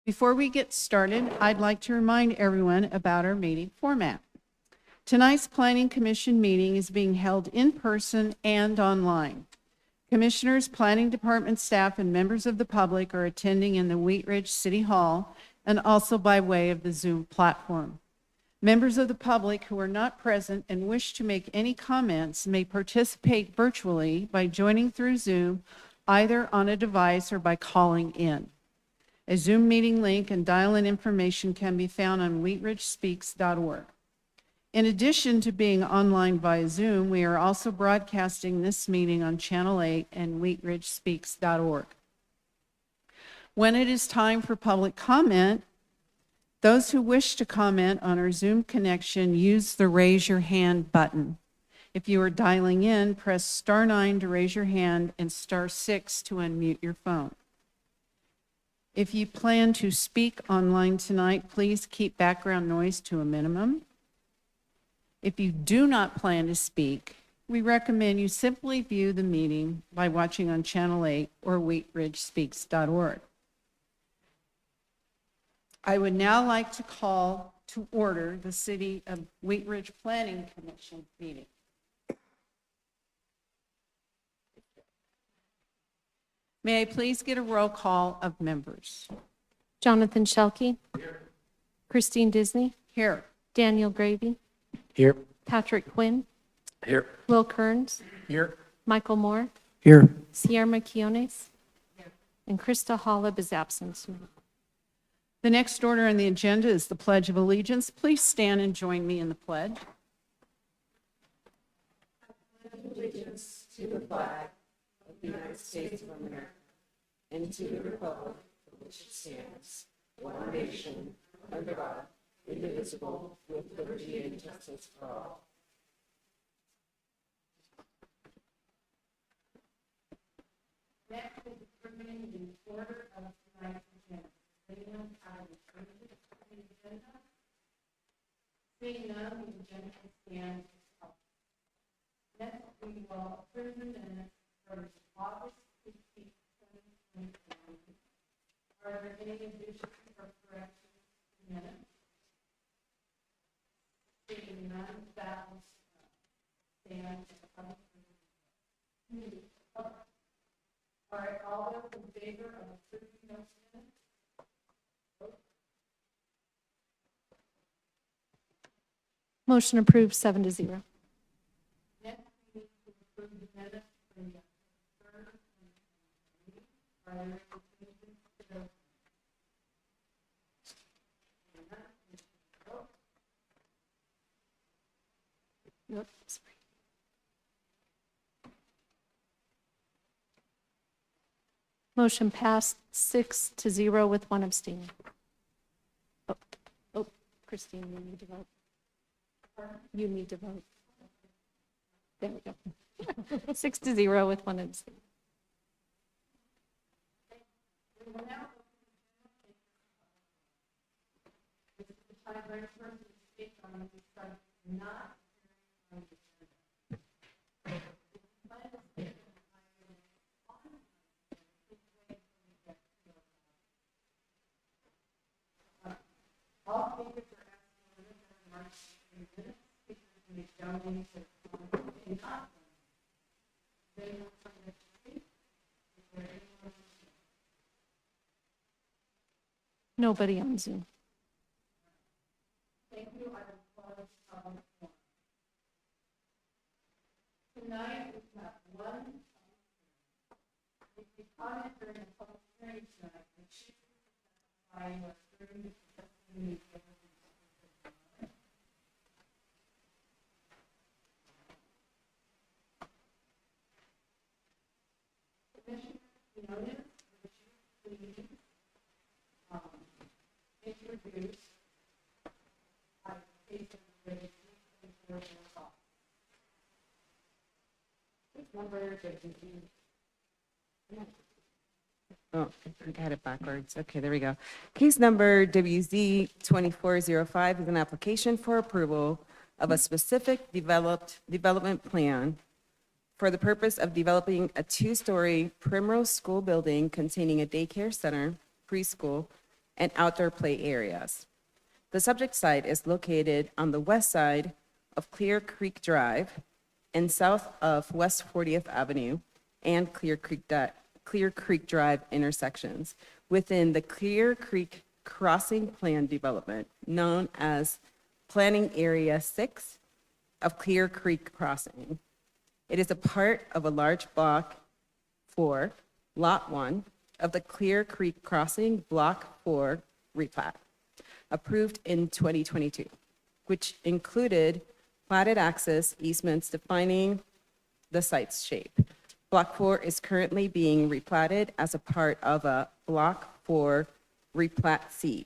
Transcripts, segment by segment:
Before we get started, I'd like to remind everyone about our meeting format. Tonight's Planning Commission meeting is being held in person and online. Commissioners, Planning Department staff, and members of the public are attending in the Wheat Ridge City Hall and also by way of the Zoom platform. Members of the public who are not present and wish to make any comments may participate virtually by joining through Zoom, either on a device or by calling in. A Zoom meeting link and dial-in information can be found on wheatridgespeaks.org. In addition to being online via Zoom, we are also broadcasting this meeting on Channel 8 and wheatridgespeaks.org. When it is time for public comment, those who wish to comment on our Zoom connection use the raise your hand button. If you are dialing in, press *9 to raise your hand and *6 to unmute your phone. If you plan to speak online tonight, please keep background noise to a minimum. If you do not plan to speak, we recommend you simply view the meeting by watching on Channel 8 or wheatridgespeaks.org. I would now like to call to order the City of Wheat Ridge Planning Commission meeting. May I please get a roll call of members? Jonathan Shelkey. Here. Christine Disney. Here. Daniel Gravy. Here. Patrick Quinn. Here. Will Kearns. Here. Michael Moore. Here. Sierra Quiones. And Krista Hollab is absent. The next order on the agenda is the Pledge of Allegiance. Please stand and join me in the pledge. I pledge allegiance to the flag of the United States of America and to the republic for which it stands, one nation, under God, indivisible, with liberty and justice for all. Next is determining the order of tonight's agenda. Seeing none, the agenda stands as follows. Next, we will approve the minutes for August 15th, 2021. Are there any additions or corrections to the minutes? Seeing none, that will stand as a public meeting. All right, all those in favor of approving those minutes? Motion approved 7-0. Next, we need to approve the minutes for the third meeting. Are there any changes to those? Nope. Sorry. Motion passed 6-0 with one abstaining. Oh, Christine, you need to vote. You need to vote. There we go. 6-0 with one abstaining. All speakers are asked to limit their remarks to 3 minutes. Speakers may donate to comment not. They will come to speak. Is there anyone? Nobody on Zoom. Thank you. I will close public forum. Tonight we have one. If you comment during the public hearing tonight, the chief will testify or during the testimony given. Commissioner Quiones, would you please introduce case of the number Oh, I got it backwards. Okay, there we go. Case number WZ 2405 is an application for approval of a specific development plan for the purpose of developing a 2-story Primrose School building containing a daycare center, preschool, and outdoor play areas. The subject site is located on the west side of Clear Creek Drive and south of West 40th Avenue and Clear Creek Drive intersections within the Clear Creek Crossing Plan development known as Planning Area 6 of Clear Creek Crossing. It is a part of a large block 4, Lot 1 of the Clear Creek Crossing Block 4 replat, approved in 2022, which included platted access easements defining the site's shape. Block 4 is currently being replatted as a part of a Block 4 replat C,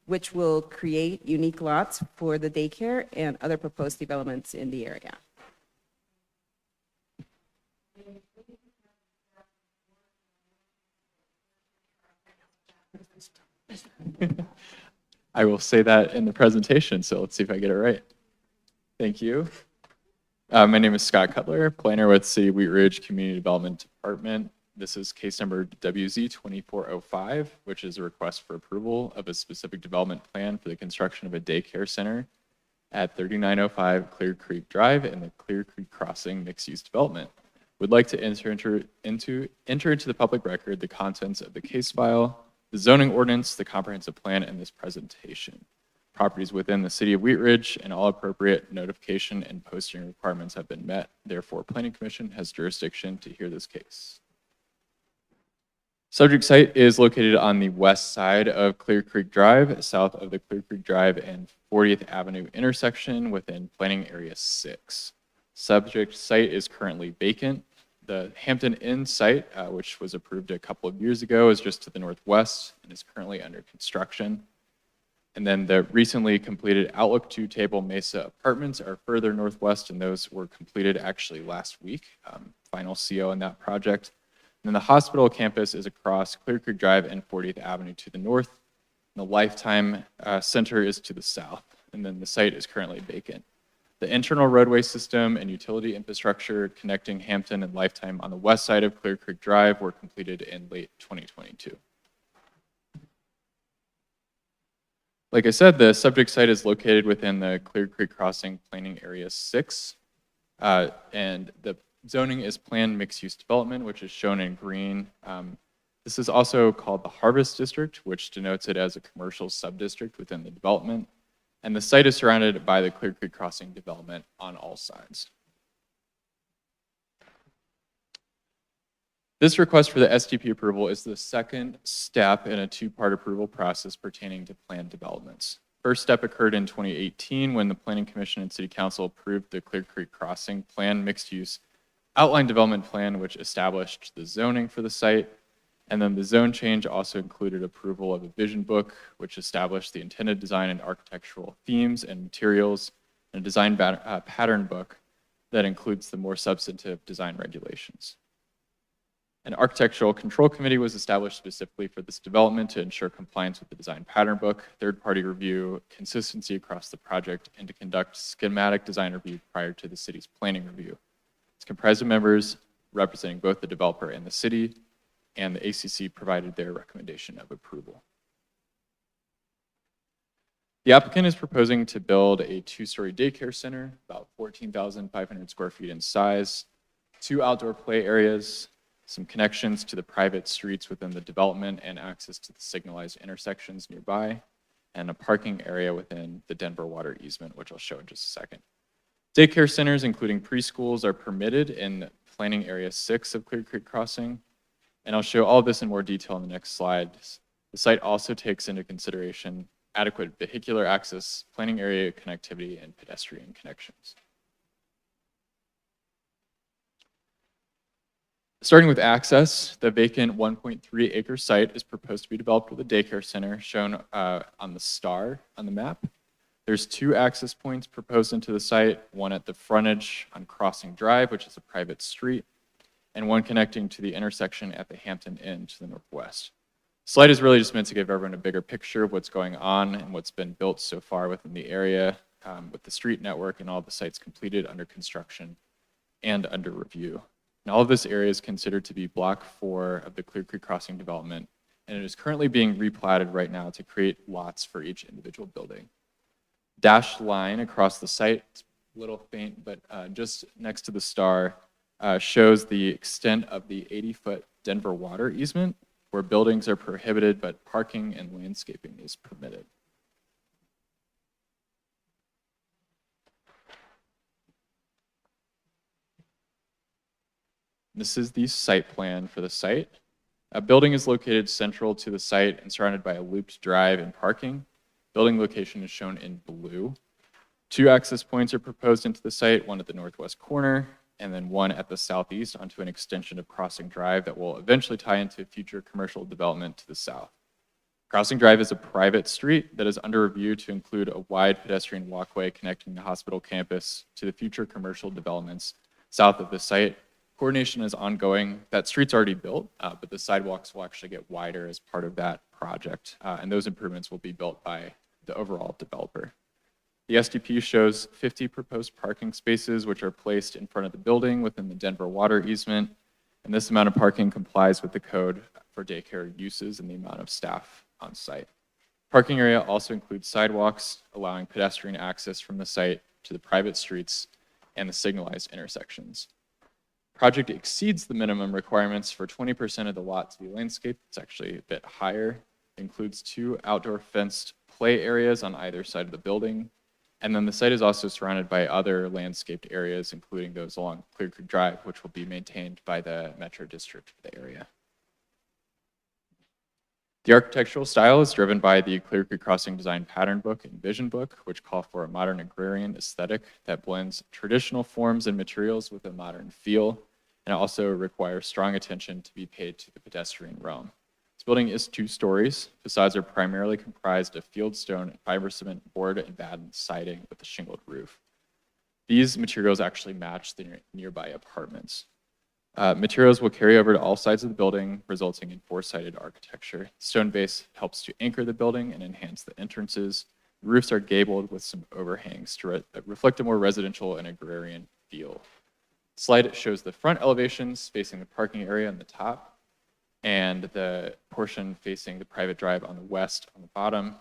which will create unique lots for the daycare and other proposed developments in the area. I will say that in the presentation, so let's see if I get it right. Thank you. My name is Scott Cutler, planner with City of Wheat Ridge Community Development Department. This is case number WZ2405, which is a request for approval of a specific development plan for the construction of a daycare center at 3905 Clear Creek Drive in the Clear Creek Crossing mixed-use development. Would like to enter into the public record the contents of the case file, the zoning ordinance, the comprehensive plan, and this presentation. Properties within the City of Wheat Ridge and all appropriate notification and posting requirements have been met. Therefore, Planning Commission has jurisdiction to hear this case. Subject site is located on the west side of Clear Creek Drive, south of the Clear Creek Drive and 40th Avenue intersection within Planning Area 6. Subject site is currently vacant. The Hampton Inn site, which was approved a couple of years ago, is just to the northwest and is currently under construction. And then the recently completed Outlook 2 Table Mesa apartments are further northwest, and those were completed actually last week. Final CO in that project. And then the hospital campus is across Clear Creek Drive and 40th Avenue to the north. And the Lifetime Center is to the south, and then the site is currently vacant. The internal roadway system and utility infrastructure connecting Hampton and Lifetime on the west side of Clear Creek Drive were completed in late 2022. Like I said, the subject site is located within the Clear Creek Crossing Planning Area 6, and the zoning is planned mixed-use development, which is shown in green. This is also called the Harvest District, which denotes it as a commercial sub-district within the development. And the site is surrounded by the Clear Creek Crossing development on all sides. This request for the SDP approval is the second step in a two-part approval process pertaining to planned developments. First step occurred in 2018 when the Planning Commission and City Council approved the Clear Creek Crossing Plan Mixed-Use Outline Development Plan, which established the zoning for the site. And then the zone change also included approval of a vision book, which established the intended design and architectural themes and materials, and a design pattern book that includes the more substantive design regulations. An architectural control committee was established specifically for this development to ensure compliance with the design pattern book, third-party review, consistency across the project, and to conduct schematic design review prior to the city's planning review. It's comprised of members representing both the developer and the city, and the ACC provided their recommendation of approval. The applicant is proposing to build a two-story daycare center, about 14,500 square feet in size, 2 outdoor play areas, some connections to the private streets within the development and access to the signalized intersections nearby, and a parking area within the Denver water easement, which I'll show in just a second. Daycare centers, including preschools, are permitted in Planning Area 6 of Clear Creek Crossing, and I'll show all of this in more detail in the next slide. The site also takes into consideration adequate vehicular access, planning area connectivity, and pedestrian connections. Starting with access, the vacant 1.3 acre site is proposed to be developed with a daycare center shown on the star on the map. There's 2 access points proposed into the site, one at the frontage on Crossing Drive, which is a private street, and one connecting to the intersection at the Hampton Inn to the northwest. The slide is really just meant to give everyone a bigger picture of what's going on and what's been built so far within the area with the street network and all the sites completed, under construction, and under review. And all of this area is considered to be Block 4 of the Clear Creek Crossing development and it is currently being replatted right now to create lots for each individual building. Dashed line across the site, it's a little faint, but just next to the star, shows the extent of the 80-foot Denver water easement, where buildings are prohibited, but parking and landscaping is permitted. This is the site plan for the site. A building is located central to the site and surrounded by a looped drive and parking. Building location is shown in blue. 2 access points are proposed into the site, one at the northwest corner, and then one at the southeast onto an extension of Crossing Drive that will eventually tie into future commercial development to the south. Crossing Drive is a private street that is under review to include a wide pedestrian walkway connecting the hospital campus to the future commercial developments south of the site. Coordination is ongoing. That street's already built, but the sidewalks will actually get wider as part of that project, and those improvements will be built by the overall developer. The SDP shows 50 proposed parking spaces, which are placed in front of the building within the Denver water easement, and this amount of parking complies with the code for daycare uses and the amount of staff on site. Parking area also includes sidewalks, allowing pedestrian access from the site to the private streets and the signalized intersections. Project exceeds the minimum requirements for 20% of the lot to be landscaped. It's actually a bit higher. It includes 2 outdoor fenced play areas on either side of the building. And then the site is also surrounded by other landscaped areas, including those along Clear Creek Drive, which will be maintained by the Metro District of the area. The architectural style is driven by the Clear Creek Crossing Design Pattern Book and Vision Book, which call for a modern agrarian aesthetic that blends traditional forms and materials with a modern feel, and it also requires strong attention to be paid to the pedestrian realm. This building is 2 stories. Facades are primarily comprised of fieldstone, fiber cement board, and batten siding with a shingled roof. These materials actually match the nearby apartments. Materials will carry over to all sides of the building, resulting in 4-sided architecture. Stone base helps to anchor the building and enhance the entrances. The roofs are gabled with some overhangs to reflect a more residential and agrarian feel. Slide shows the front elevations facing the parking area on the top, and the portion facing the private drive on the west on the bottom.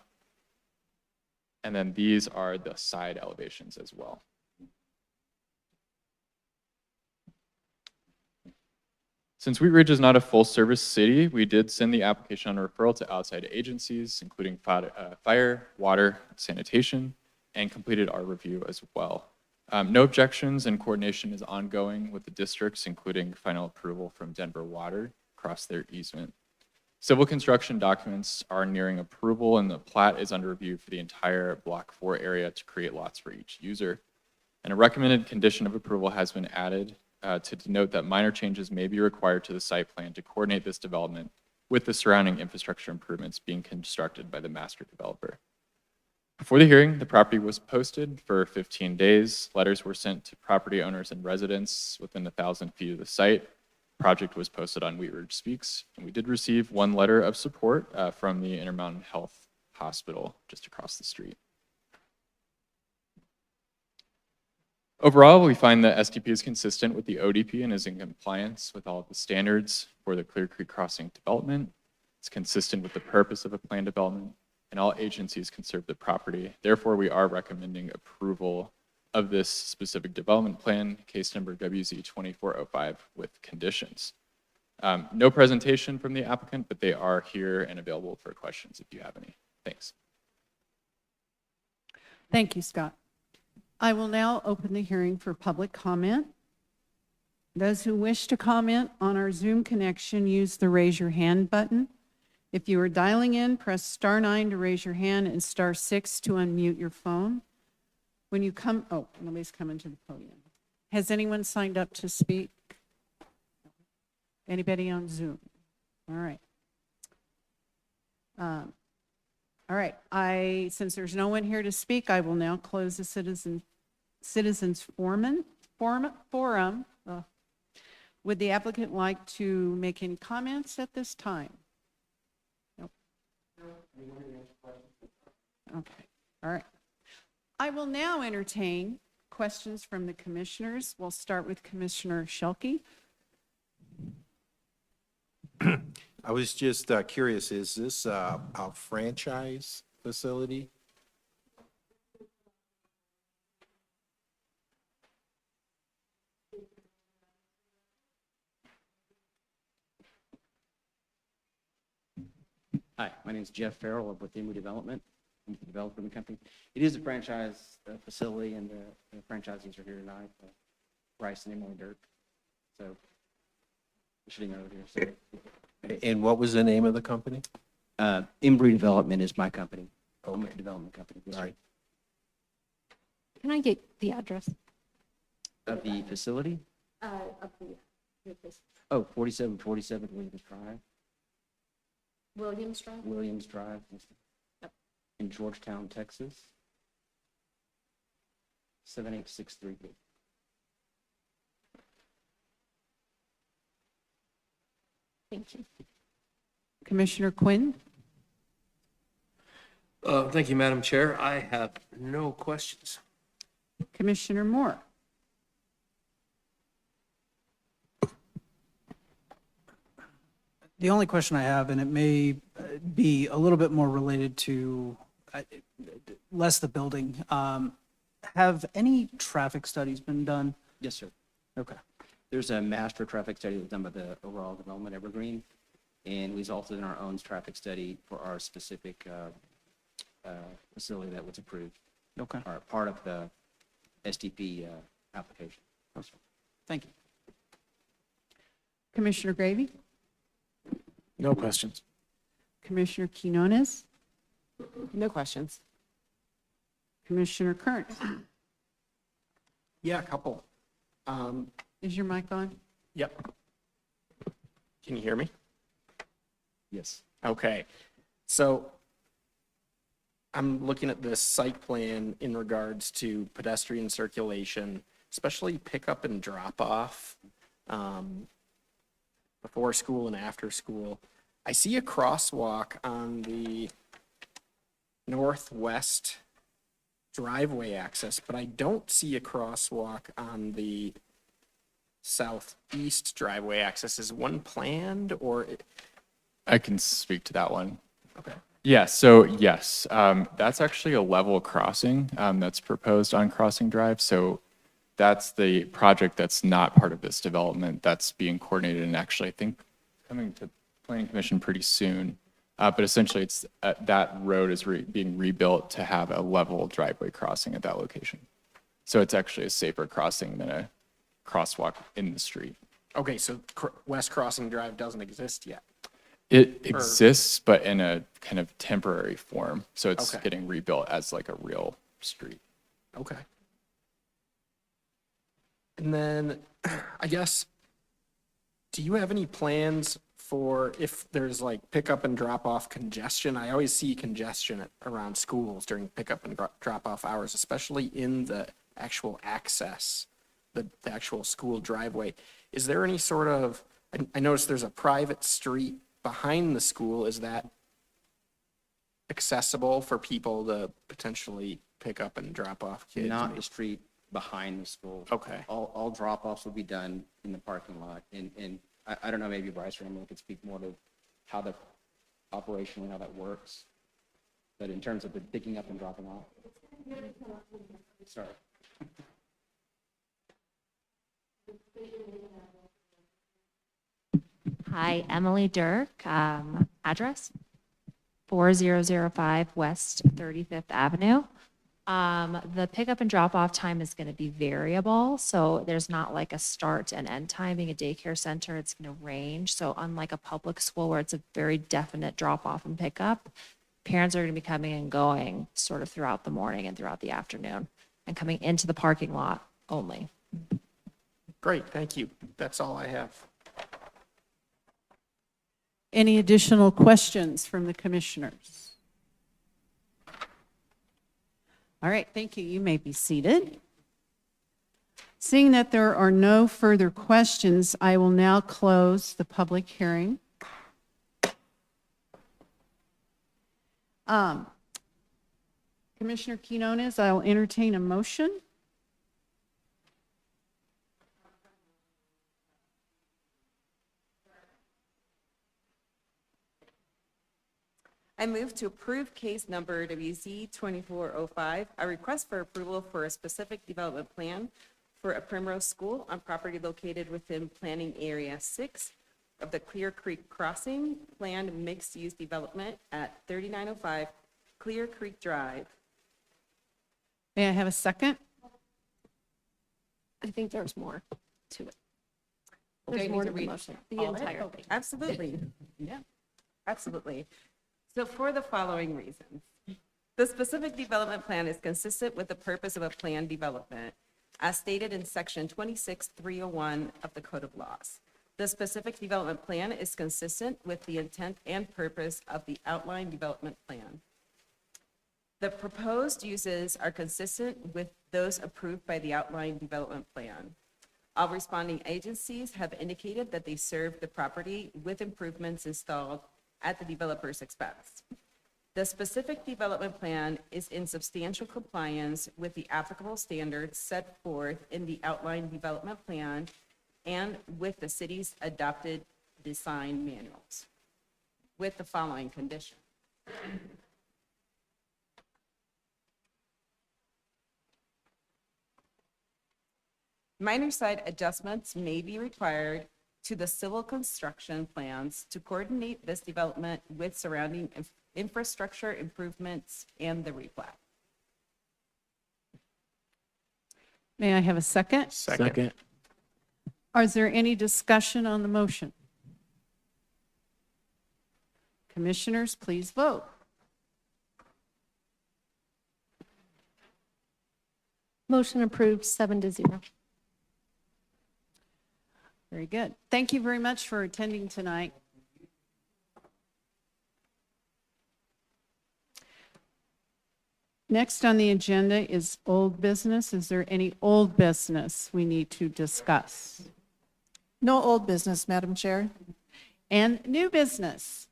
And then these are the side elevations as well. Since Wheat Ridge is not a full-service city, we did send the application on referral to outside agencies, including fire, water, sanitation, and completed our review as well. No objections, and coordination is ongoing with the districts, including final approval from Denver Water across their easement. Civil construction documents are nearing approval, and the plat is under review for the entire Block 4 area to create lots for each user. And a recommended condition of approval has been added to denote that minor changes may be required to the site plan to coordinate this development with the surrounding infrastructure improvements being constructed by the master developer. Before the hearing, the property was posted for 15 days. Letters were sent to property owners and residents within 1,000 feet of the site. The project was posted on Wheat Ridge Speaks, and we did receive 1 letter of support from the Intermountain Health Hospital just across the street. Overall, we find that SDP is consistent with the ODP and is in compliance with all of the standards for the Clear Creek Crossing development. It's consistent with the purpose of a planned development, and all agencies conserve the property. Therefore, we are recommending approval of this specific development plan, case number WZ 2405, with conditions. No presentation from the applicant, but they are here and available for questions if you have any. Thanks. Thank you, Scott. I will now open the hearing for public comment. Those who wish to comment on our Zoom connection, use the raise your hand button. If you are dialing in, press *9 to raise your hand and *6 to unmute your phone. When you come, oh, nobody's coming to the podium. Has anyone signed up to speak? Anybody on Zoom? All right. All right, since there's no one here to speak, I will now close the citizens forum. Would the applicant like to make any comments at this time? Nope. Okay, all right. I will now entertain questions from the commissioners. We'll start with Commissioner Shelkey. I was just curious, is this a franchise facility? Hi, my name is Jeff Farrell of with Emery Development. I'm the developer in the company. It is a franchise facility, and the franchisees are here tonight, Bryce and Emily Dirk. So, sitting over here. And what was the name of the company? So, Embry Development is my company. I'm with the development company. All right. Can I get the address? Of the facility? Of the, Oh, 4747 Williams Drive, Williams Drive? Williams Drive Yep. in Georgetown, Texas. 78632. Thank you. Commissioner Quinn? Thank you, Madam Chair. I have no questions. Commissioner Moore? The only question I have, and it may be a little bit more related to less the building, have any traffic studies been done? Yes, sir. Okay. There's a master traffic study that's done by the overall development Evergreen, and we've also done our own traffic study for our specific facility that was approved, Okay. or part of the SDP application. Thank you. Commissioner Gravy? No questions. Commissioner Quinones? No questions. Commissioner Kearns? Yeah, a couple. Is your mic on? Yep. Can you hear me? Yes. Okay. So I'm looking at this site plan in regards to pedestrian circulation, especially pickup and drop off before school and after school. I see a crosswalk on the northwest driveway access, but I don't see a crosswalk on the southeast driveway access. Is one planned or? I can speak to that one. Okay. Yeah, so yes, that's actually a level crossing that's proposed on Crossing Drive. So that's the project that's not part of this development that's being coordinated and actually I think coming to Planning Commission pretty soon. But essentially it's that road is being rebuilt to have a level driveway crossing at that location. So it's actually a safer crossing than a crosswalk in the street. Okay, so West Crossing Drive doesn't exist yet. It exists, but in a kind of temporary form. So it's Okay. getting rebuilt as like a real street. Okay. And then, I guess, do you have any plans for if there's like pickup and drop off congestion? I always see congestion around schools during pickup and drop off hours, especially in the actual access, the actual school driveway. Is there any sort of, I noticed there's a private street behind the school. Is that accessible for people to potentially pick up and drop off kids? Not the street behind the school. Okay. All drop-offs will be done in the parking lot. And I don't know, maybe Bryce or Emily could speak more to how the operationally, how that works. But in terms of the picking up and dropping off. Sorry. Hi, Emily Dirk, address 4005 West 35th Avenue. The pickup and drop off time is going to be variable, so there's not like a start and end time. Being a daycare center, it's going to range. So unlike a public school where it's a very definite drop off and pickup, parents are going to be coming and going sort of throughout the morning and throughout the afternoon and coming into the parking lot only. Great, thank you. That's all I have. Any additional questions from the commissioners? All right, thank you. You may be seated. Seeing that there are no further questions, I will now close the public hearing. Commissioner Quinones, I'll entertain a motion. I move to approve case number WZ 2405, a request for approval for a specific development plan for a Primrose School on property located within Planning Area 6 of the Clear Creek Crossing planned mixed-use development at 3905 Clear Creek Drive. May I have a second? I think there's more to it. Do I There's need more to to the read motion, the all of it? entire Okay, thing. Absolutely. Yeah, absolutely. So for the following reasons. The specific development plan is consistent with the purpose of a planned development, as stated in section 26301 of the Code of Laws. The specific development plan is consistent with the intent and purpose of the outline development plan. The proposed uses are consistent with those approved by the outline development plan. All responding agencies have indicated that they serve the property with improvements installed at the developer's expense. The specific development plan is in substantial compliance with the applicable standards set forth in the outline development plan and with the city's adopted design manuals, with the following condition. Minor site adjustments may be required to the civil construction plans to coordinate this development with surrounding infrastructure improvements and the replat. May I have a second? Second. Is there any discussion on the motion? Commissioners, please vote. Motion approved, 7-0. Very good. Thank you very much for attending tonight. Next on the agenda is old business. Is there any old business we need to discuss? No old business, Madam Chair. And new business?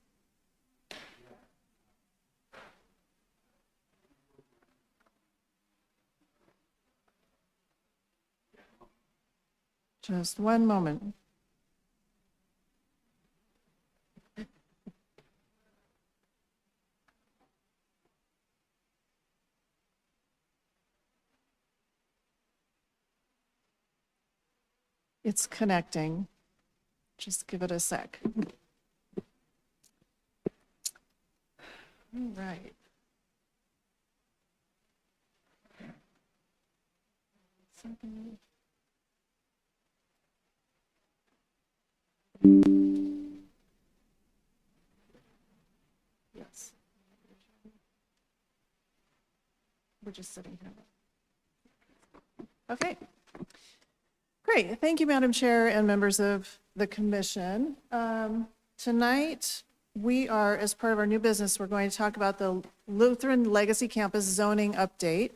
Just one moment. It's connecting. Just give it a sec. All right. Yes. We're just sitting here. Okay. Great. Thank you, Madam Chair and members of the commission. Tonight, we are, as part of our new business, we're going to talk about the Lutheran Legacy Campus zoning update.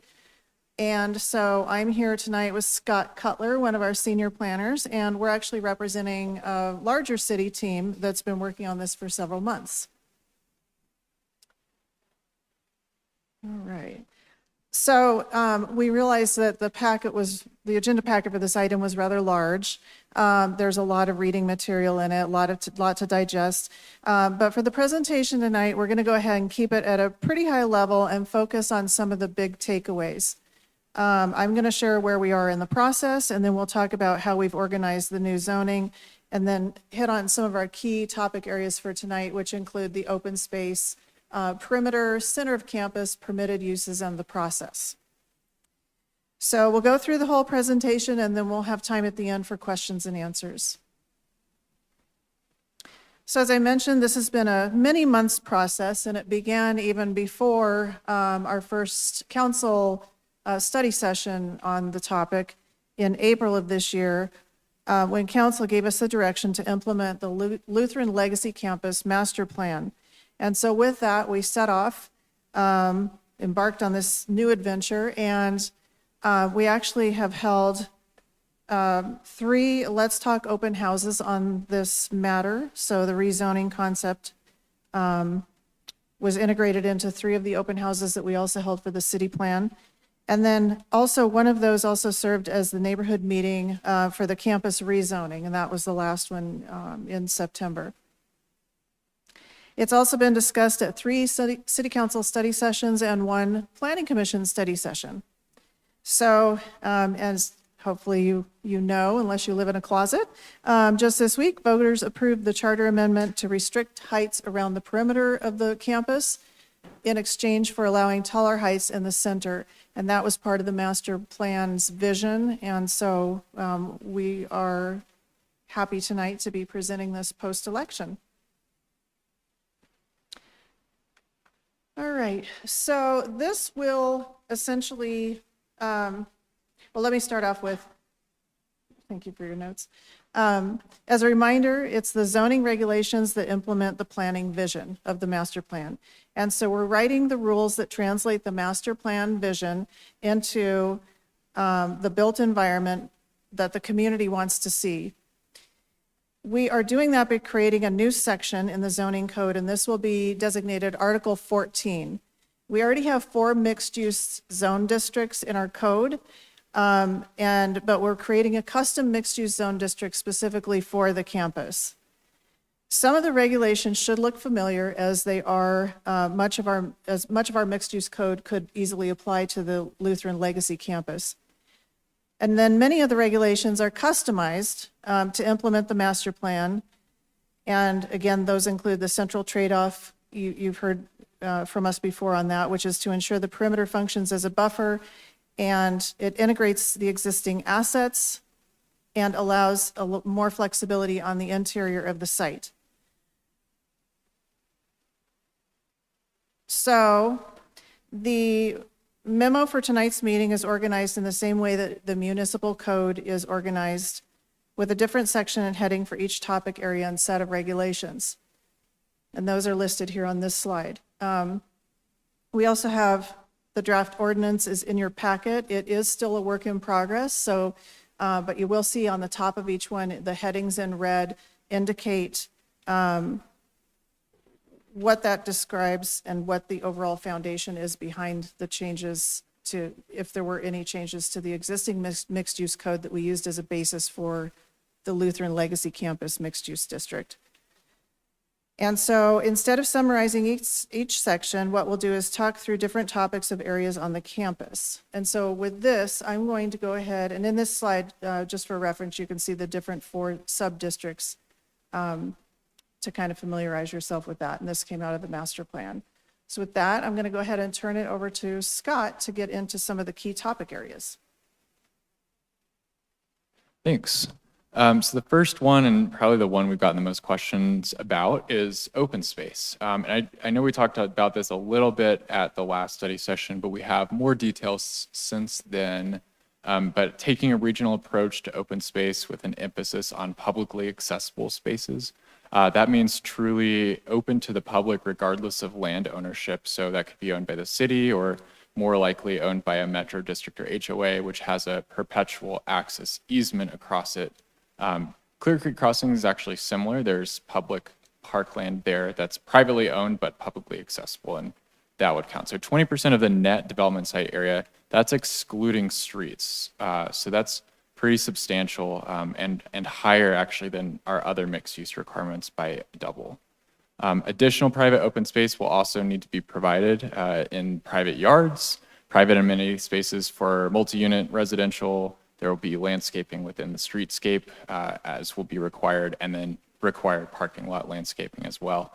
And so I'm here tonight with Scott Cutler, one of our senior planners, and we're actually representing a larger city team that's been working on this for several months. All right. So we realized that the agenda packet for this item was rather large. There's a lot of reading material in it, a lot to digest. But for the presentation tonight, we're going to go ahead and keep it at a pretty high level and focus on some of the big takeaways. I'm going to share where we are in the process, and then we'll talk about how we've organized the new zoning, and then hit on some of our key topic areas for tonight, which include the open space, perimeter, center of campus, permitted uses, and the process. So we'll go through the whole presentation, and then we'll have time at the end for questions and answers. So as I mentioned, this has been a many months process, and it began even before our first council study session on the topic in April of this year, when council gave us the direction to implement the Lutheran Legacy Campus Master Plan. And so with that, we set off, embarked on this new adventure, and we actually have held 3 Let's Talk open houses on this matter. So the rezoning concept was integrated into 3 of the open houses that we also held for the city plan. And then also one of those also served as the neighborhood meeting for the campus rezoning, and that was the last one in September. It's also been discussed at 3 city council study sessions and 1 planning commission study session. So, as hopefully you know, unless you live in a closet, just this week, voters approved the charter amendment to restrict heights around the perimeter of the campus in exchange for allowing taller heights in the center. And that was part of the master plan's vision. And so we are happy tonight to be presenting this post-election. All right, so this will essentially, well, let me start off with, thank you for your notes. As a reminder, it's the zoning regulations that implement the planning vision of the master plan. And so we're writing the rules that translate the master plan vision into the built environment that the community wants to see. We are doing that by creating a new section in the zoning code, and this will be designated Article 14. We already have 4 mixed-use zone districts in our code, but we're creating a custom mixed-use zone district specifically for the campus. Some of the regulations should look familiar, as they are much of our mixed-use code could easily apply to the Lutheran Legacy campus. And then many of the regulations are customized to implement the master plan. And again, those include the central trade-off. You've heard from us before on that, which is to ensure the perimeter functions as a buffer, and it integrates the existing assets and allows more flexibility on the interior of the site. So the memo for tonight's meeting is organized in the same way that the municipal code is organized, with a different section and heading for each topic area and set of regulations. And those are listed here on this slide. We also have the draft ordinance is in your packet. It is still a work in progress, so, but you will see on the top of each one, the headings in red indicate what that describes and what the overall foundation is behind the changes to, if there were any changes to the existing mixed-use code that we used as a basis for the Lutheran Legacy Campus mixed-use district. And so instead of summarizing each section, what we'll do is talk through different topics of areas on the campus. And so with this, I'm going to go ahead, and in this slide, just for reference, you can see the different 4 sub-districts to kind of familiarize yourself with that. And this came out of the master plan. So with that, I'm going to go ahead and turn it over to Scott to get into some of the key topic areas. Thanks. So the first one, and probably the one we've gotten the most questions about, is open space. And I know we talked about this a little bit at the last study session, but we have more details since then. But taking a regional approach to open space with an emphasis on publicly accessible spaces. That means truly open to the public regardless of land ownership. So that could be owned by the city or more likely owned by a metro district or HOA, which has a perpetual access easement across it. Clear Creek Crossing is actually similar. There's public parkland there that's privately owned but publicly accessible, and that would count. So 20% of the net development site area, that's excluding streets. So that's pretty substantial and higher actually than our other mixed use requirements by double. Additional private open space will also need to be provided in private yards, private amenity spaces for multi-unit residential. There will be landscaping within the streetscape as will be required, and then required parking lot landscaping as well.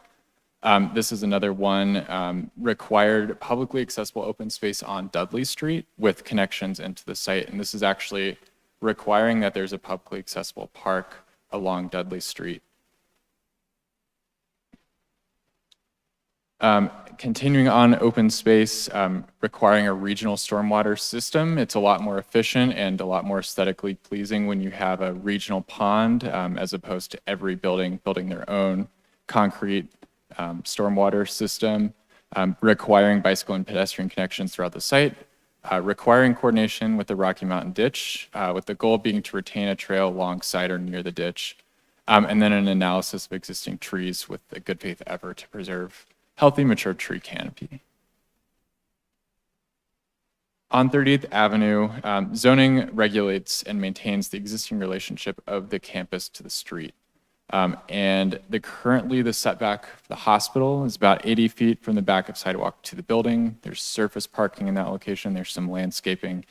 This is another one, required publicly accessible open space on Dudley Street with connections into the site. And this is actually requiring that there's a publicly accessible park along Dudley Street. Continuing on open space, requiring a regional stormwater system. It's a lot more efficient and a lot more aesthetically pleasing when you have a regional pond as opposed to every building building their own concrete stormwater system, requiring bicycle and pedestrian connections throughout the site, requiring coordination with the Rocky Mountain Ditch, with the goal being to retain a trail alongside or near the ditch, and then an analysis of existing trees with a good faith effort to preserve healthy mature tree canopy. On 30th Avenue, zoning regulates and maintains the existing relationship of the campus to the street. And currently the setback for the hospital is about 80 feet from the back of sidewalk to the building. There's surface parking in that location. There's some landscaping.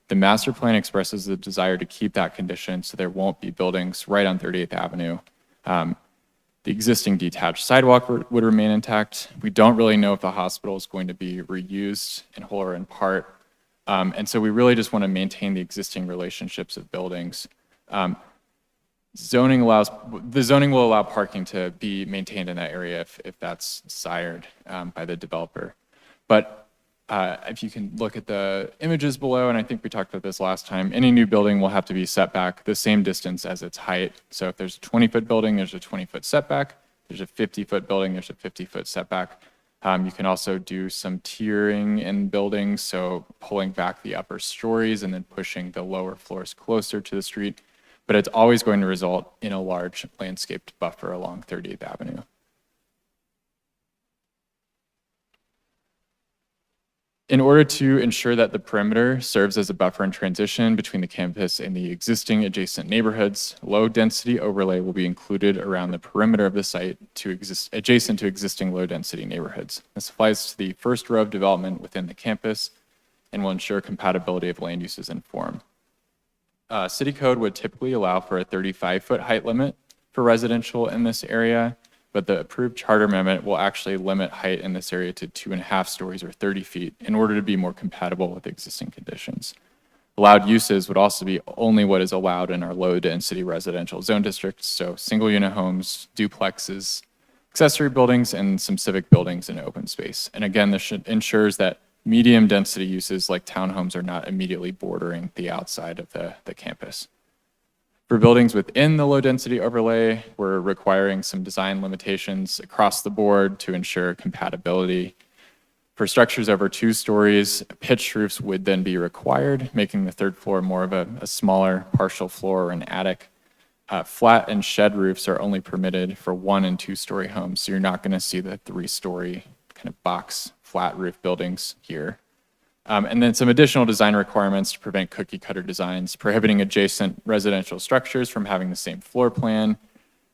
The master plan expresses the desire to keep that condition so there won't be buildings right on 38th Avenue. The existing detached sidewalk would remain intact. We don't really know if the hospital is going to be reused in whole or in part. And so we really just want to maintain the existing relationships of buildings. The zoning will allow parking to be maintained in that area if that's desired by the developer. But if you can look at the images below, and I think we talked about this last time, any new building will have to be set back the same distance as its height. So if there's a 20-foot building, there's a 20-foot setback. There's a 50-foot building, there's a 50-foot setback. You can also do some tiering in buildings, so pulling back the upper stories and then pushing the lower floors closer to the street. But it's always going to result in a large landscaped buffer along 38th Avenue. In order to ensure that the perimeter serves as a buffer in transition between the campus and the existing adjacent neighborhoods, low-density overlay will be included around the perimeter of the site adjacent to existing low-density neighborhoods. This applies to the first row of development within the campus and will ensure compatibility of land uses and form. City code would typically allow for a 35-foot height limit for residential in this area, but the approved charter amendment will actually limit height in this area to 2.5 stories or 30 feet in order to be more compatible with existing conditions. Allowed uses would also be only what is allowed in our low-density residential zone districts, so single-unit homes, duplexes, accessory buildings, and some civic buildings in open space. And again, this ensures that medium-density uses like townhomes are not immediately bordering the outside of the campus. For buildings within the low-density overlay, we're requiring some design limitations across the board to ensure compatibility. For structures over 2 stories, pitched roofs would then be required, making the third floor more of a smaller partial floor or an attic. Flat and shed roofs are only permitted for 1- and 2-story homes, so you're not going to see the 3-story kind of box flat roof buildings here. And then some additional design requirements to prevent cookie cutter designs, prohibiting adjacent residential structures from having the same floor plan,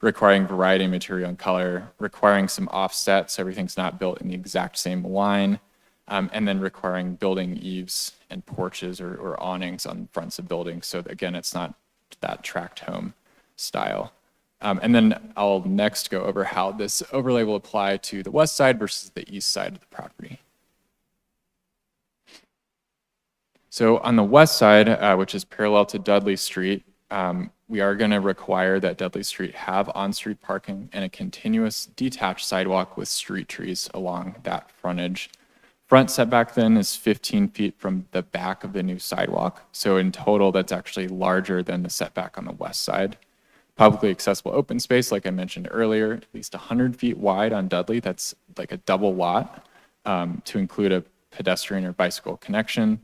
requiring variety in material and color, requiring some offset so everything's not built in the exact same line, and then requiring building eaves and porches or awnings on fronts of buildings. So again, it's not that tract home style. And then I'll next go over how this overlay will apply to the west side versus the east side of the property. So on the west side, which is parallel to Dudley Street, we are going to require that Dudley Street have on-street parking and a continuous detached sidewalk with street trees along that frontage. Front setback then is 15 feet from the back of the new sidewalk. So in total, that's actually larger than the setback on the west side. Publicly accessible open space, like I mentioned earlier, at least 100 feet wide on Dudley. That's like a double lot to include a pedestrian or bicycle connection.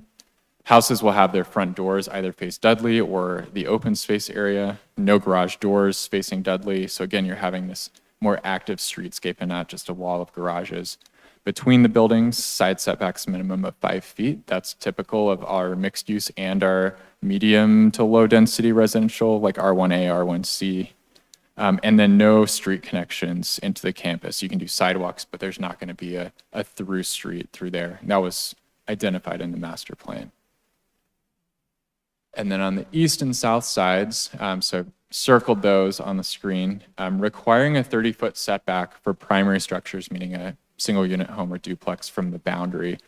Houses will have their front doors either face Dudley or the open space area. No garage doors facing Dudley. So again, you're having this more active streetscape and not just a wall of garages. Between the buildings, side setbacks minimum of 5 feet. That's typical of our mixed use and our medium to low density residential like R1A, R1C. And then no street connections into the campus. You can do sidewalks, but there's not going to be a through street through there. That was identified in the master plan. And then on the east and south sides, so I've circled those on the screen, requiring a 30-foot setback for primary structures, meaning a single unit home or duplex from the boundary,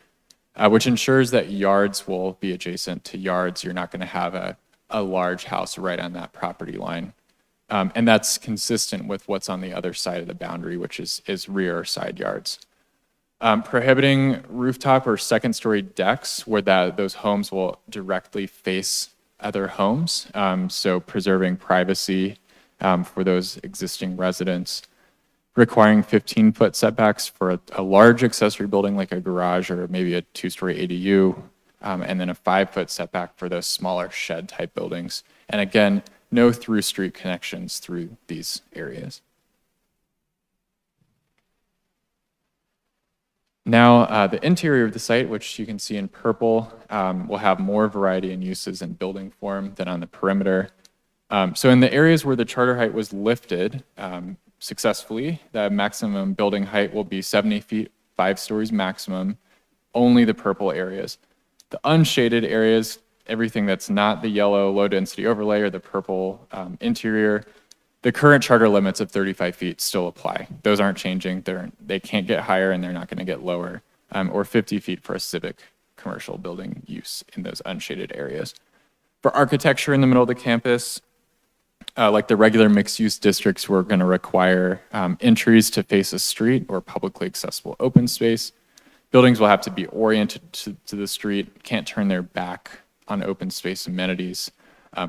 which ensures that yards will be adjacent to yards. You're not going to have a large house right on that property line. And that's consistent with what's on the other side of the boundary, which is rear or side yards. Prohibiting rooftop or second story decks where those homes will directly face other homes, so preserving privacy for those existing residents. Requiring 15-foot setbacks for a large accessory building like a garage or maybe a 2-story ADU, and then a 5-foot setback for those smaller shed-type buildings. And again, no through street connections through these areas. Now, the interior of the site, which you can see in purple, will have more variety in uses and building form than on the perimeter. So in the areas where the charter height was lifted successfully, the maximum building height will be 70 feet, 5 stories maximum, only the purple areas. The unshaded areas, everything that's not the yellow low-density overlay or the purple interior, the current charter limits of 35 feet still apply. Those aren't changing. They can't get higher and they're not going to get lower, or 50 feet for a civic commercial building use in those unshaded areas. For architecture in the middle of the campus, like the regular mixed-use districts, we're going to require entries to face a street or publicly accessible open space. Buildings will have to be oriented to the street, can't turn their back on open space amenities.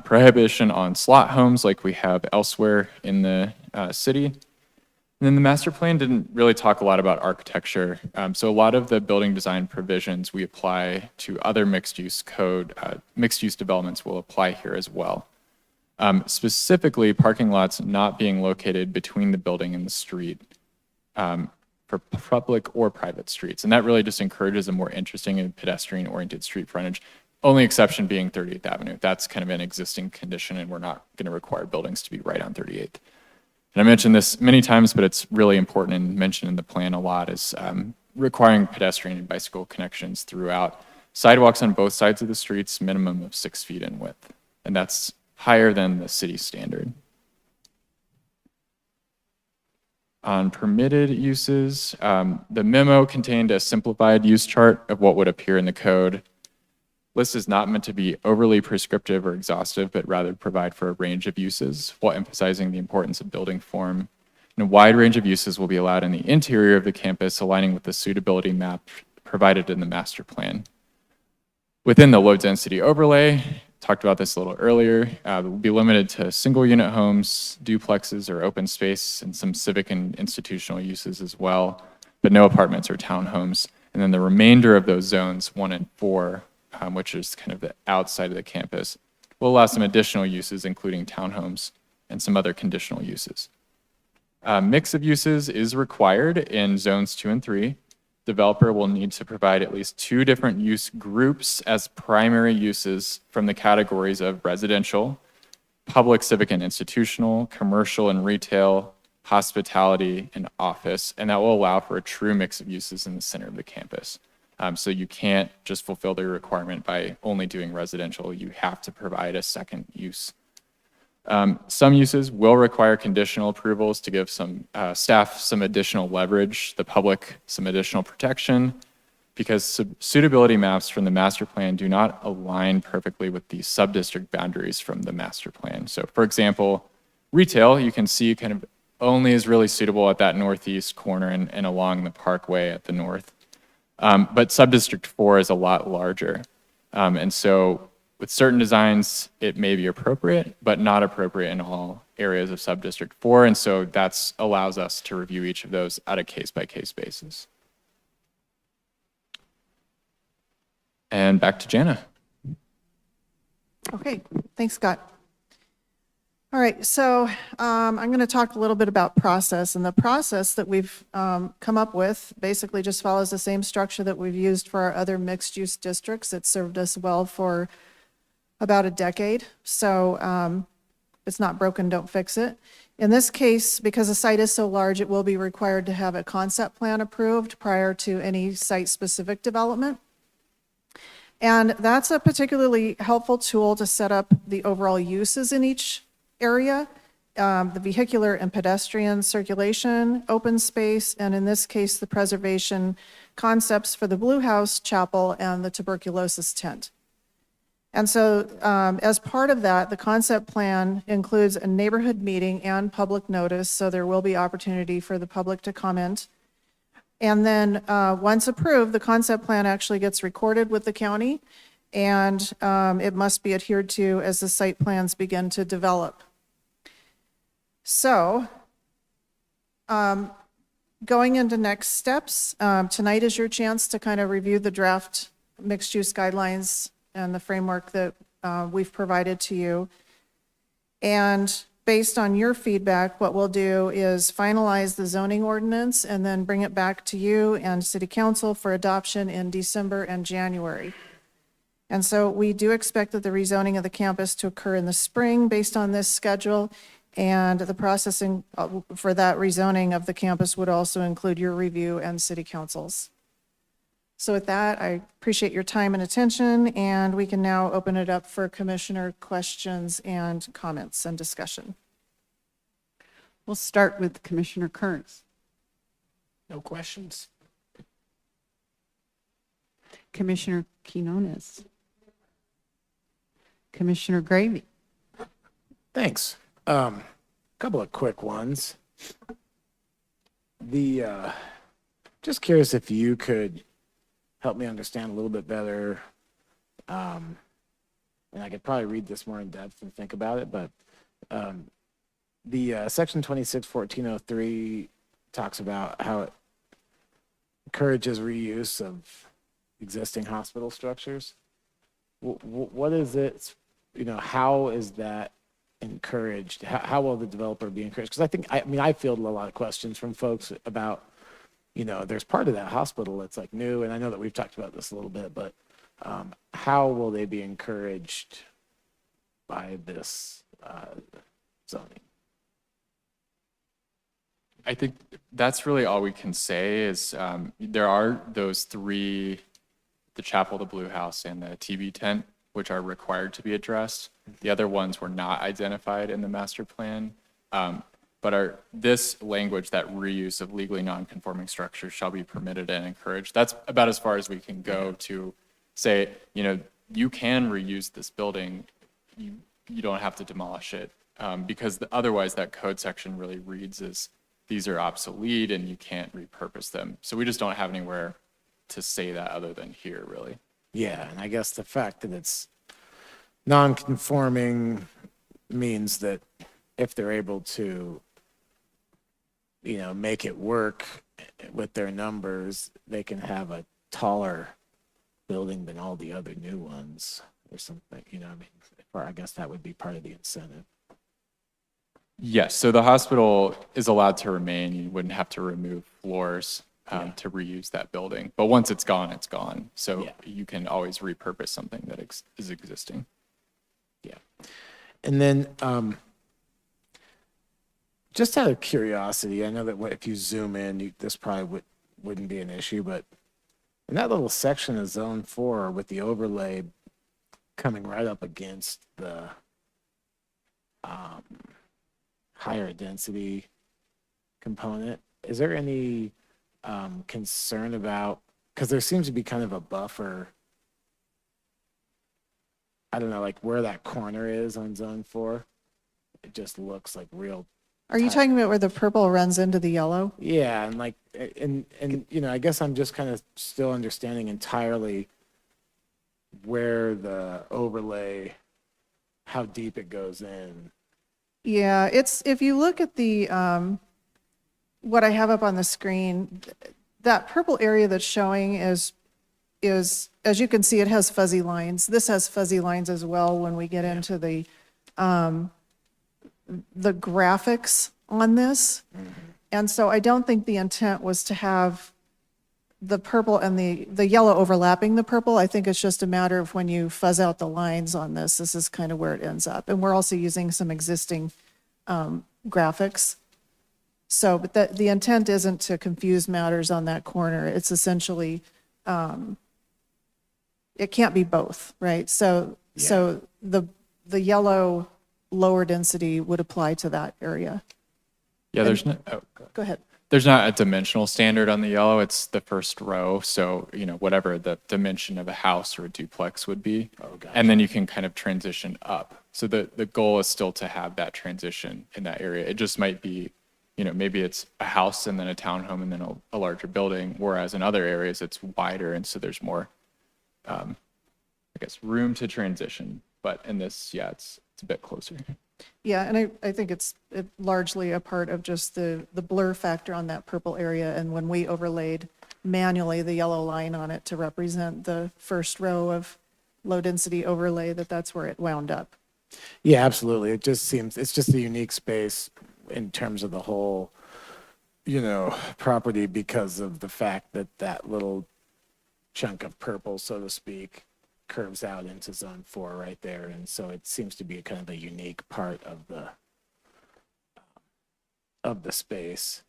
Prohibition on slot homes like we have elsewhere in the city. And then the master plan didn't really talk a lot about architecture. So a lot of the building design provisions we apply to other mixed-use code, mixed-use developments will apply here as well. Specifically, parking lots not being located between the building and the street for public or private streets. And that really just encourages a more interesting and pedestrian-oriented street frontage. Only exception being 38th Avenue. That's kind of an existing condition, and we're not going to require buildings to be right on 38th. And I mentioned this many times, but it's really important and mentioned in the plan a lot, is requiring pedestrian and bicycle connections throughout. Sidewalks on both sides of the streets, minimum of 6 feet in width. And that's higher than the city standard. On permitted uses, the memo contained a simplified use chart of what would appear in the code. List is not meant to be overly prescriptive or exhaustive, but rather provide for a range of uses while emphasizing the importance of building form. And a wide range of uses will be allowed in the interior of the campus, aligning with the suitability map provided in the master plan. Within the low density overlay, talked about this a little earlier, it will be limited to single unit homes, duplexes or open space, and some civic and institutional uses as well, but no apartments or townhomes. And then the remainder of those zones, 1 and 4, which is kind of the outside of the campus, will allow some additional uses, including townhomes and some other conditional uses. Mix of uses is required in zones 2 and 3. Developer will need to provide at least 2 different use groups as primary uses from the categories of residential, public, civic, and institutional, commercial and retail, hospitality, and office, and that will allow for a true mix of uses in the center of the campus. So you can't just fulfill the requirement by only doing residential. You have to provide a second use. Some uses will require conditional approvals to give some staff some additional leverage, the public some additional protection, because suitability maps from the master plan do not align perfectly with the sub-district boundaries from the master plan. So for example, retail, you can see kind of only is really suitable at that northeast corner and along the parkway at the north. But sub-district 4 is a lot larger. And so with certain designs, it may be appropriate, but not appropriate in all areas of sub-district 4. And so that allows us to review each of those at a case-by-case basis. And back to Jana. Okay, thanks, Scott. All right, so I'm going to talk a little bit about process, and the process that we've come up with basically just follows the same structure that we've used for our other mixed-use districts. It's served us well for about a decade, so if it's not broken, don't fix it. In this case, because the site is so large, it will be required to have a concept plan approved prior to any site-specific development. And that's a particularly helpful tool to set up the overall uses in each area, the vehicular and pedestrian circulation, open space, and in this case, the preservation concepts for the Blue House Chapel and the tuberculosis tent. And so as part of that, the concept plan includes a neighborhood meeting and public notice, so there will be opportunity for the public to comment. And then once approved, the concept plan actually gets recorded with the county, and it must be adhered to as the site plans begin to develop. So, going into next steps, tonight is your chance to kind of review the draft mixed-use guidelines and the framework that we've provided to you. And based on your feedback, what we'll do is finalize the zoning ordinance and then bring it back to you and City Council for adoption in December and January. And so we do expect that the rezoning of the campus to occur in the spring based on this schedule. And the processing for that rezoning of the campus would also include your review and city council's. So with that, I appreciate your time and attention, and we can now open it up for commissioner questions and comments and discussion. We'll start with Commissioner Kearns. No questions? Commissioner Quinones. Commissioner Gravy. Thanks. Couple of quick ones. Just curious if you could help me understand a little bit better. And I could probably read this more in depth and think about it, but the section 26-1403 talks about how it encourages reuse of existing hospital structures. What is it, how is that encouraged? How will the developer be encouraged? Because I fielded a lot of questions from folks about, there's part of that hospital that's like new, and I know that we've talked about this a little bit, but how will they be encouraged by this zoning? I think that's really all we can say is there are those three, the chapel, the Blue House, and the TV tent, which are required to be addressed. The other ones were not identified in the master plan, but this language that reuse of legally non-conforming structures shall be permitted and encouraged. That's about as far as we can go to say, you can reuse this building. You don't have to demolish it because otherwise that code section really reads as these are obsolete and you can't repurpose them. So we just don't have anywhere to say that other than here, really. Yeah, and I guess the fact that it's non-conforming means that if they're able to, make it work with their numbers, they can have a taller building than all the other new ones or something, or I guess that would be part of the incentive. Yes, so the hospital is allowed to remain. You wouldn't have to remove floors to reuse that building. But once it's gone, it's gone. So you can always repurpose something that is existing. Yeah. And then just out of curiosity, I know that if you zoom in, this probably wouldn't be an issue, but in that little section of Zone 4 with the overlay coming right up against the higher density component, is there any concern about, because there seems to be kind of a buffer, I don't know, like where that corner is on Zone 4, it just looks like real. Are you talking about where the purple runs into the yellow? Yeah, and I guess I'm just kind of still understanding entirely where the overlay, how deep it goes in. Yeah, if you look at the, what I have up on the screen, that purple area that's showing is, as you can see, it has fuzzy lines. This has fuzzy lines as well when we get into the graphics on this. And so I don't think the intent was to have the purple and the yellow overlapping the purple. I think it's just a matter of when you fuzz out the lines on this is kind of where it ends up. And we're also using some existing graphics. So, but the intent isn't to confuse matters on that corner. It's essentially, it can't be both, right? So the yellow lower density would apply to that area. Yeah, there's no, Go ahead. there's not a dimensional standard on the yellow. It's the first row. So, whatever the dimension of a house or a duplex would be. And then you can kind of transition up. So the goal is still to have that transition in that area. It just might be, maybe it's a house and then a townhome and then a larger building. Whereas in other areas, it's wider. And so there's more, room to transition. But in this, it's a bit closer. Yeah, and I think it's largely a part of just the blur factor on that purple area. And when we overlaid manually the yellow line on it to represent the first row of low density overlay, that's where it wound up. Yeah, absolutely. It just seems, it's just a unique space in terms of the whole, property because of the fact that that little chunk of purple, so to speak, curves out into zone 4 right there. And so it seems to be kind of a unique part of the space.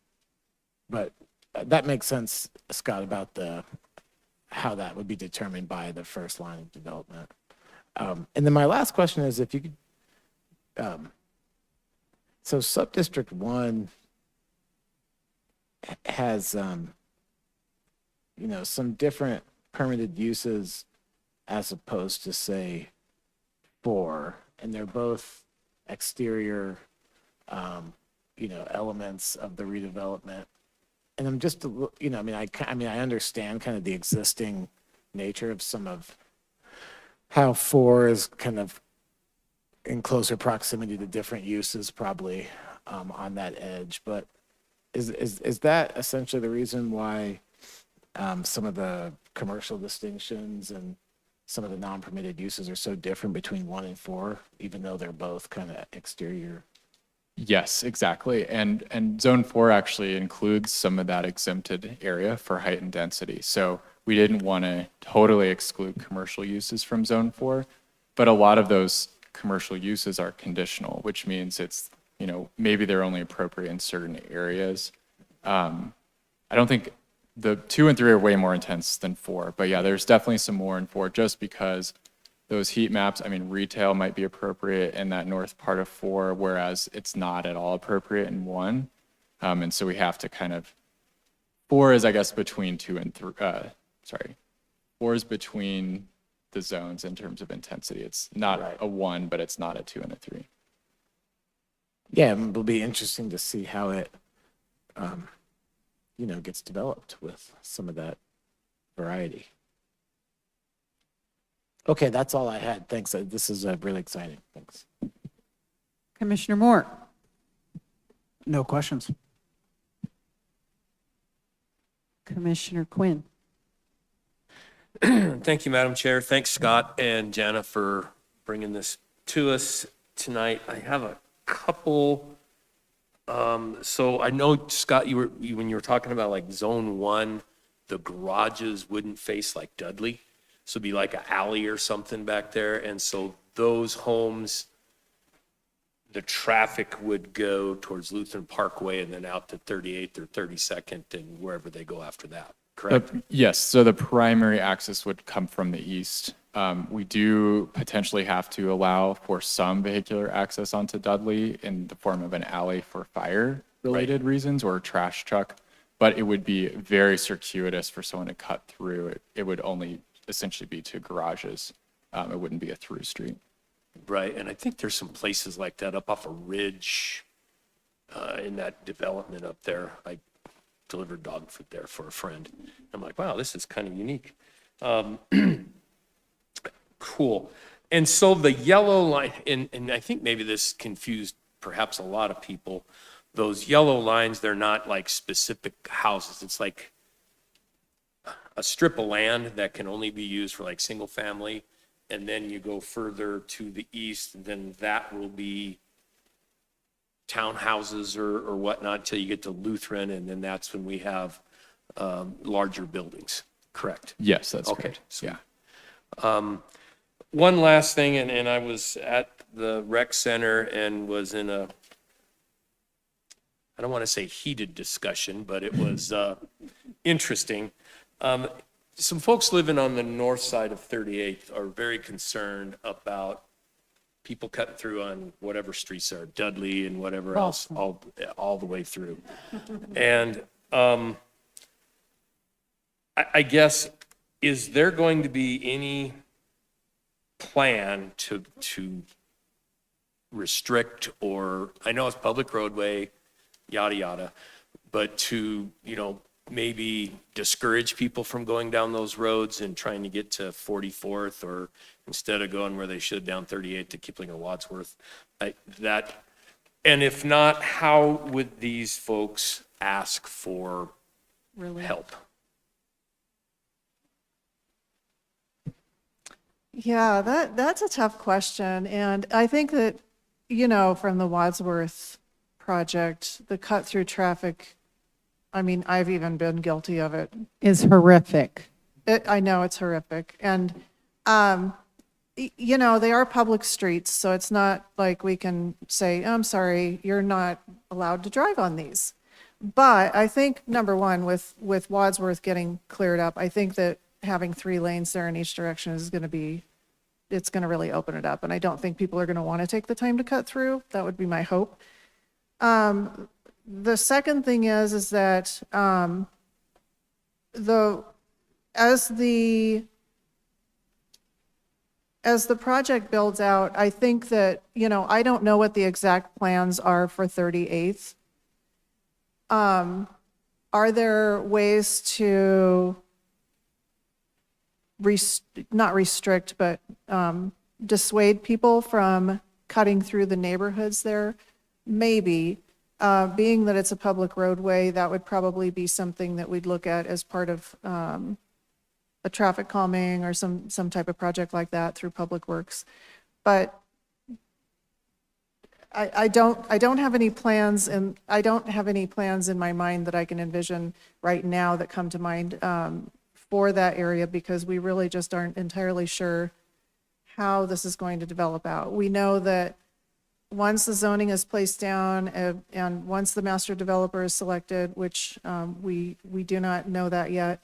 But that makes sense, Scott, about how that would be determined by the first line of development. And then my last question is if you could, so Subdistrict 1 has, some different permitted uses as opposed to, say, 4, and they're both exterior, elements of the redevelopment. And I'm just, I understand kind of the existing nature of some of how 4 is kind of in closer proximity to different uses, probably on that edge. But is that essentially the reason why some of the commercial distinctions and some of the non-permitted uses are so different between 1 and 4, even though they're both kind of exterior? Yes, exactly. And zone 4 actually includes some of that exempted area for height and density. So we didn't want to totally exclude commercial uses from zone 4, but a lot of those commercial uses are conditional, which means it's, maybe they're only appropriate in certain areas. I don't think the 2 and 3 are way more intense than 4, but yeah, there's definitely some more in 4 just because those heat maps, retail might be appropriate in that north part of 4, whereas it's not at all appropriate in 1. And so we have to kind of, 4 is, I guess, between 2 and 3, 4 is between the zones in terms of intensity. It's not a 1, but it's not a 2 and a 3. Yeah, it'll be interesting to see how it, gets developed with some of that variety. Okay, that's all I had. Thanks. This is really exciting. Thanks. Commissioner Moore. No questions. Commissioner Quinn. Thank you, Madam Chair. Thanks, Scott and Jana, for bringing this to us tonight. I have a couple. So I know, Scott, when you were talking about like zone 1, the garages wouldn't face like Dudley. So it'd be like an alley or something back there. And so those homes, the traffic would go towards Lutheran Parkway and then out to 38th or 32nd and wherever they go after that, correct? Yes, so the primary access would come from the east. We do potentially have to allow for some vehicular access onto Dudley in the form of an alley for fire-related reasons or a trash truck, but it would be very circuitous for someone to cut through. It would only essentially be to garages. It wouldn't be a through street. Right, and I think there's some places like that up off a ridge in that development up there. I delivered dog food there for a friend. I'm like, wow, this is kind of unique. Cool. And so the yellow line, and I think maybe this confused perhaps a lot of people. Those yellow lines, they're not like specific houses. It's like a strip of land that can only be used for like single family. And then you go further to the east, and then that will be townhouses or whatnot until you get to Lutheran. And then that's when we have larger buildings. Correct. Yes, that's Okay, correct. sweet. Yeah. One last thing, and I was at the rec center and was in a, I don't want to say heated discussion, but it was interesting. Some folks living on the north side of 38th are very concerned about people cutting through on whatever streets are, Dudley and whatever else, all the way through. And I guess, is there going to be any plan to restrict, or I know it's public roadway, yada, yada, but to, maybe discourage people from going down those roads and trying to get to 44th, or instead of going where they should down 38 to Kipling or Wadsworth? And if not, how would these folks ask for help? Yeah, that's a tough question. And I think that, from the Wadsworth project, the cut-through traffic, I've even been guilty of it. Is horrific. I know it's horrific. And You know, they are public streets, so it's not like we can say, I'm sorry, you're not allowed to drive on these. But I think, number one, with Wadsworth getting cleared up, I think that having 3 lanes there in each direction is going to be, it's going to really open it up. And I don't think people are going to want to take the time to cut through. That would be my hope. The second thing is that as the project builds out, I think that, you know, I don't know what the exact plans are for 38th. Are there ways to not restrict, but dissuade people from cutting through the neighborhoods there? Maybe. Being that it's a public roadway, that would probably be something that we'd look at as part of a traffic calming or some type of project like that through Public Works. But I don't have any plans, and I don't have any plans in my mind that I can envision right now that come to mind for that area, because we really just aren't entirely sure how this is going to develop out. We know that once the zoning is placed down and once the master developer is selected, which we do not know that yet,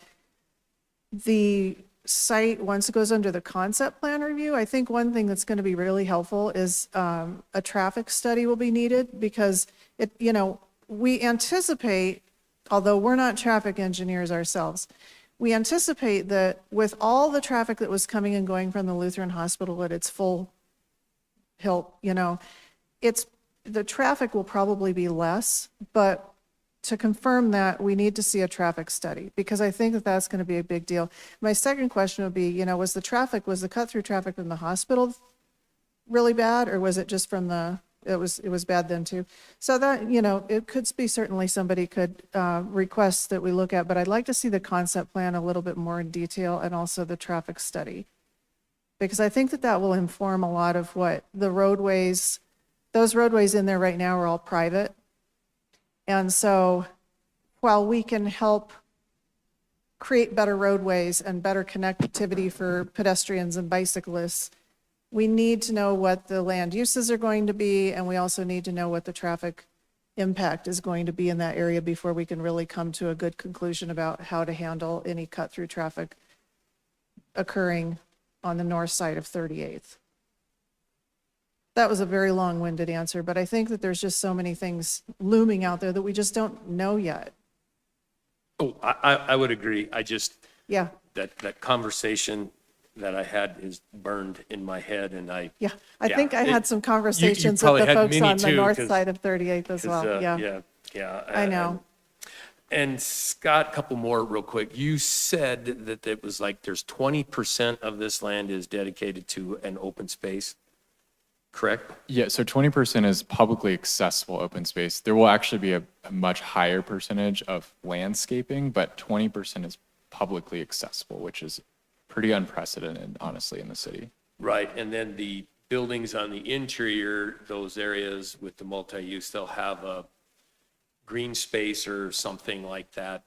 the site, once it goes under the concept plan review, I think one thing that's going to be really helpful is a traffic study will be needed, because it, you know, we anticipate, although we're not traffic engineers ourselves, we anticipate that with all the traffic that was coming and going from the Lutheran Hospital at its full hilt, you know, the traffic will probably be less, but to confirm that, we need to see a traffic study, because I think that that's going to be a big deal. My second question would be, you know, was the cut-through traffic from the hospital really bad, or was it just from it was bad then too? So that, you know, it could be, certainly somebody could request that we look at, but I'd like to see the concept plan a little bit more in detail, and also the traffic study, because I think that that will inform a lot of what the roadways, those roadways in there right now are all private. And so while we can help create better roadways and better connectivity for pedestrians and bicyclists, we need to know what the land uses are going to be, and we also need to know what the traffic impact is going to be in that area before we can really come to a good conclusion about how to handle any cut-through traffic occurring on the north side of 38th. That was a very long-winded answer, but I think that there's just so many things looming out there that we just don't know yet. Oh, I would agree. I just, Yeah, that conversation that I had is burned in my head, and I Yeah, think I had some conversations with probably the had folks many on the too, north 'cause- side of 38th as well, yeah. Yeah. I know. And Scott, a couple more real quick. You said that it was like there's 20% of this land is dedicated to an open space, correct? Yeah, so 20% is publicly accessible open space. There will actually be a much higher percentage of landscaping, but 20% is publicly accessible, which is pretty unprecedented, honestly, in the city. Right, and then the buildings on the interior, those areas with the multi-use, they'll have a green space or something like that,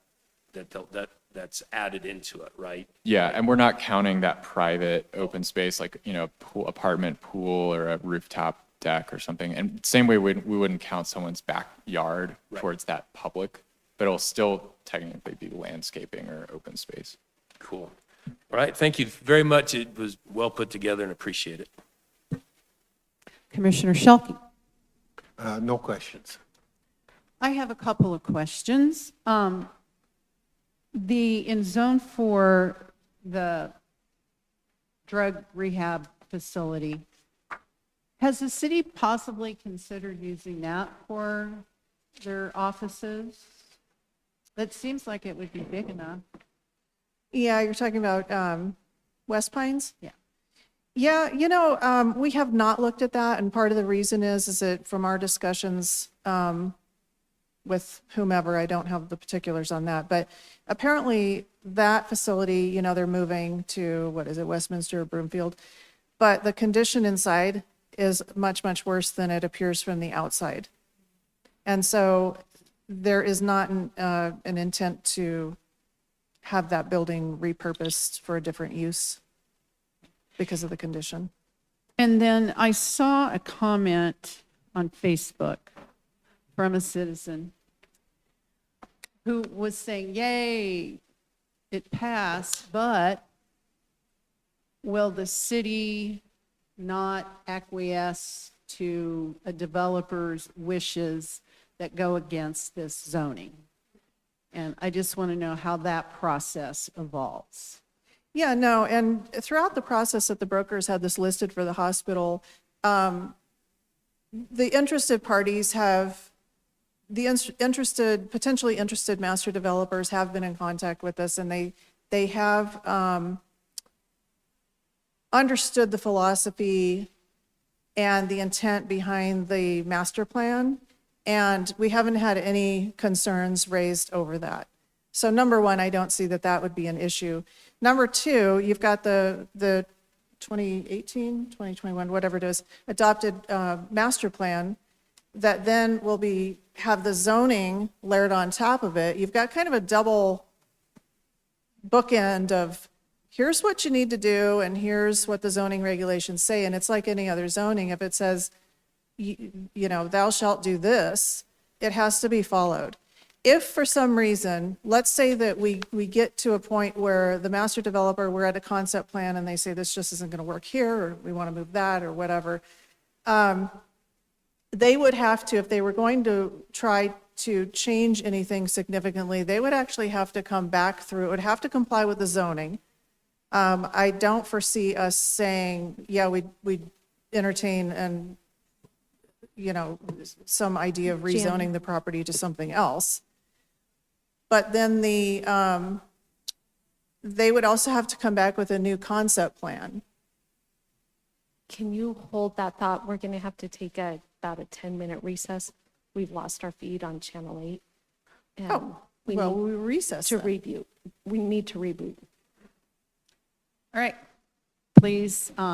that's added into it, right? Yeah, and we're not counting that private open space, like, you know, apartment pool or a rooftop deck or something. And same way, we wouldn't count someone's backyard towards that public, but it'll still technically be landscaping or open space. Cool. All right, thank you very much. It was well put together and appreciate it. Commissioner Shelkey. No questions. I have a couple of questions. In zone 4, the drug rehab facility, has the city possibly considered using that for their offices? That seems like it would be big enough. Yeah, you're talking about West Pines? Yeah. Yeah, you know, we have not looked at that, and part of the reason is that from our discussions with whomever, I don't have the particulars on that, but apparently that facility, you know, they're moving to, what is it, Westminster or Broomfield, but the condition inside is much, much worse than it appears from the outside. And so there is not an intent to have that building repurposed for a different use. because of the condition. And then I saw a comment on Facebook from a citizen who was saying, yay, it passed, but will the city not acquiesce to a developer's wishes that go against this zoning? And I just want to know how that process evolves. Yeah, no, and throughout the process that the brokers had this listed for the hospital, the interested parties have, potentially interested master developers have been in contact with us, and they have understood the philosophy and the intent behind the master plan, and we haven't had any concerns raised over that. So number one, I don't see that that would be an issue. Number two, you've got the 2018, 2021, whatever it is, adopted master plan that then will have the zoning layered on top of it. You've got kind of a double bookend of here's what you need to do and here's what the zoning regulations say. And it's like any other zoning. If it says, you know, thou shalt do this, it has to be followed. If for some reason, let's say that we get to a point where the master developer, we're at a concept plan and they say this just isn't going to work here, or we want to move that or whatever, they would have to, if they were going to try to change anything significantly, they would actually have to come back through, it would have to comply with the zoning. I don't foresee us saying, yeah, we'd entertain and, you know, some idea of rezoning the property to something else. But then they would also have to come back with a new concept plan. Can you hold that thought? We're going to have to take about a 10-minute recess. We've lost our feed on Channel 8. And Oh, we well, need we recess to then. reboot. We need to reboot. All right, please